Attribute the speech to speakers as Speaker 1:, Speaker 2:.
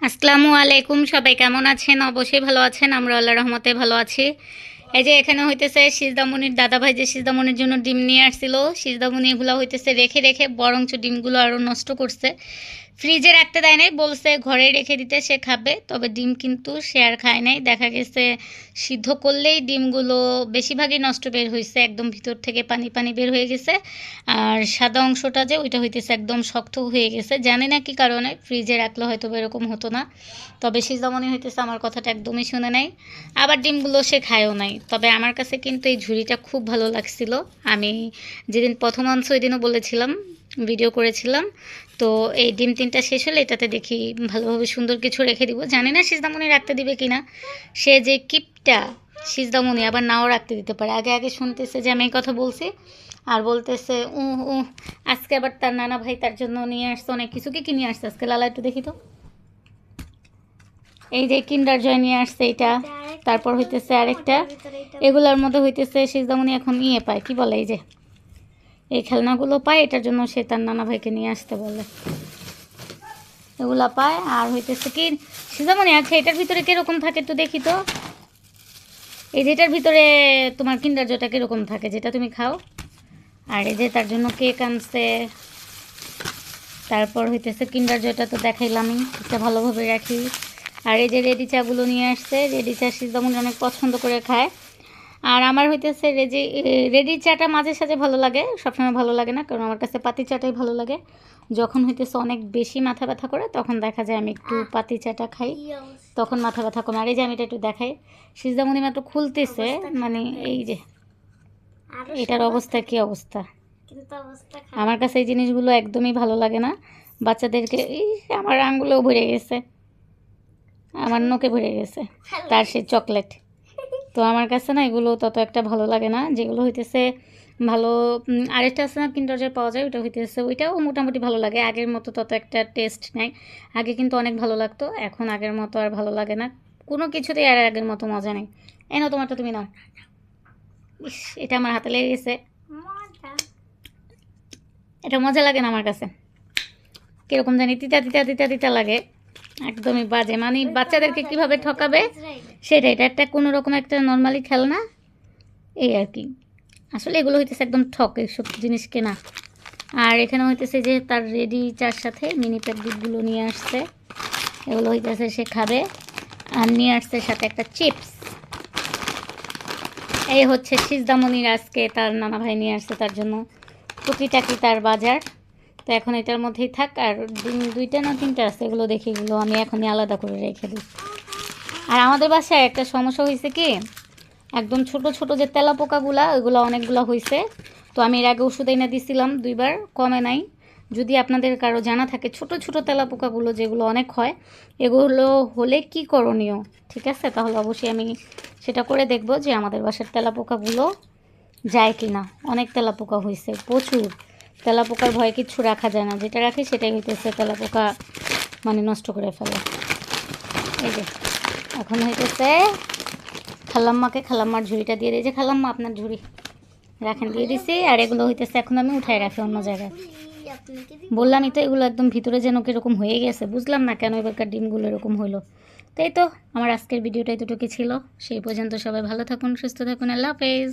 Speaker 1: আসসালামু আলাইকুম, সবাই কেমন আছেন? অবশ্যই ভালো আছেন। আমরা আল্লাহর রহমতে ভালো আছি। এই যে এখানে হইতেছে সিজদামণির দাদাভাই যে সিজদামণির জন্য ডিম নিয়ে আসছিল, সিজদামণি এগুলো হইতেছে রেখে রেখে বরঞ্চ ডিমগুলো আরও নষ্ট করছে। ফ্রিজে রাখতে দেয় নাই, বলছে ঘরে রেখে দিতে, সে খাবে। তবে ডিম কিন্তু সে আর খায় নাই। দেখা গেছে সিদ্ধ করলেই ডিমগুলো বেশিরভাগই নষ্ট বের হয়েছে, একদম ভিতর থেকে পানি পানি বের হয়ে গেছে। আর সাদা অংশটা যে ওইটা হইতেছে একদম শক্ত হয়ে গেছে, জানি না কি কারণে। ফ্রিজে রাখলে হয়তো এরকম হতো না। তবে সিজদামণি হইতেছে আমার কথাটা একদমই শুনে নাই। আবার ডিমগুলো সে খায়ও নাই। তবে আমার কাছে কিন্তু এই ঝুড়িটা খুব ভালো লাগছিল। আমি যেদিন প্রথম আনছি ওই দিনও বলেছিলাম, ভিডিও করেছিলাম। তো এই ডিম 3টা শেষ হলে এটাতে দেখি ভালোভাবে সুন্দর কিছু রেখে দিব। জানি না সিজদামণি রাখতে দিবে কিনা। সে যে কিপটা, সিজদামণি আবার নাও রাখতে দিতে পারে। আগে আগে শুনতেছে যে আমি এই কথা বলছি, আর বলতেছে উ উ আজকে আবার তার নানা ভাই তার জন্য নিয়ে আসছে অনেক কিছু। কি নিয়ে আসছে আজকে লালা একটু দেখি তো। এই যে কিন্ডার জয় নিয়ে আসছে এটা, তারপর হইতেছে আরেকটা। এগুলোর মধ্যে হইতেছে সিজদামণি এখন পায়, কি বলে, এই যে এই খেলনাগুলো পায়, এটার জন্য সে তার নানা ভাইকে নিয়ে আসতে বলে। এগুলা পায়। আর হইতেছে কি সিজদামণি, আচ্ছা এটার ভিতরে কিরকম থাকে একটু দেখি তো। এই যেটার ভিতরে তোমার কিন্ডার জয়টা কিরকম থাকে, যেটা তুমি খাও। আর এই যে তার জন্য কেক আনছে। তারপর হইতেছে কিন্ডার জয়টা তো দেখাইলামই, এটা ভালোভাবে রাখি। আর এই যে রেডি চাগুলো নিয়ে আসছে, রেডি চা সিজদামণি অনেক পছন্দ করে খায়। আর আমার হইতেছে রেডি চাটা মাঝে সাঝে ভালো লাগে, সবসময় ভালো লাগে না, কারণ আমার কাছে পাতি চাটাই ভালো লাগে। যখন হইতেছে অনেক বেশি মাথা ব্যথা করে তখন দেখা যায় আমি একটু পাতি চাটা খাই, তখন মাথা ব্যথা কমে। আর এই যে আমি এটা একটু দেখাই, সিজদামণি মাত্র খুলতেছে, মানে এই যে এটার অবস্থা কি অবস্থা। আমার কাছে এই জিনিসগুলো একদমই ভালো লাগে না। বাচ্চাদেরকে আমার আঙ্গুলেও ভরে গেছে, আমার নোকে ভরে গেছে তার সে চকলেট। তো আমার কাছে না এগুলো তত একটা ভালো লাগে না। যেগুলো হইতেছে ভালো, আরেকটা আছে না কিন্ডার জয় পাওয়া যায়, ওইটা হইতেছে, ওইটাও মোটামুটি ভালো লাগে। আগের মতো তত একটা টেস্ট নাই। আগে কিন্তু অনেক ভালো লাগতো, এখন আগের মতো আর ভালো লাগে না। কোনো কিছুতেই আর আগের মতো মজা নেই। এনো তোমারটা তুমি নাও। ইস, এটা আমার হাতে লেগে গেছে। এটা মজা লাগে না আমার কাছে, কীরকম জানি তিতা তিতা তিতা তিতা লাগে, একদমই বাজে। মানে বাচ্চাদেরকে কিভাবে ঠকাবে সেটা, এটা একটা কোনো রকম একটা নর্মালি খেলনা, এই আর কি। আসলে এগুলো হইতেছে একদম ঠক এইসব জিনিস কেনা। আর এখানে হইতেছে যে তার রেডি চার সাথে মিনি প্যাকেটগুলো নিয়ে আসছে, এগুলো হইতেছে সে খাবে। আর নিয়ে আসছে সাথে একটা চিপস। এই হচ্ছে সিজদামণির আজকে তার নানা ভাই নিয়ে আসছে তার জন্য টুকিটাকি তার বাজার। তো এখন এটার মধ্যেই থাক। আর ডিম 2টা না 3টা আছে, এগুলো দেখে এগুলো আমি এখনই আলাদা করে রেখে দিই। আর আমাদের বাসায় একটা সমস্যা হয়েছে কি, একদম ছোট ছোট যে তেলা পোকাগুলা, ওইগুলো অনেকগুলো হয়েছে। তো আমি এর আগে ওষুধ এনে দিছিলাম 2বার, কমে নাই। যদি আপনাদের কারো জানা থাকে ছোট ছোট তেলা পোকাগুলো যেগুলো অনেক হয়, এগুলো হলে কি করণীয়, ঠিক আছে, তাহলে অবশ্যই আমি সেটা করে দেখব যে আমাদের বাসার তেলা পোকাগুলো যায় কি না। অনেক তেলা পোকা হয়েছে, প্রচুর। তেলা পোকার ভয়ে কিচ্ছু রাখা যায় না, যেটা রাখি সেটাই হইতেছে তেলা পোকা মানে নষ্ট করে ফেলে। এই যে এখন হইতেছে খালাম্মাকে, খালাম্মার ঝুড়িটা দিয়ে দিয়েছে। খালাম্মা আপনার ঝুড়ি রাখেন, দিয়ে দিছি। আর এগুলো হইতেছে এখন আমি উঠাই রাখি অন্য জায়গায়। বললামই তো এগুলো একদম ভিতরে যেন কীরকম হয়ে গেছে, বুঝলাম না কেন এবারকার ডিমগুলো এরকম হলো। তাই তো আমার আজকের ভিডিওটা এতটুকু ছিল। সেই পর্যন্ত সবাই ভালো থাকুন, সুস্থ থাকুন, আল্লাহ হাফেজ।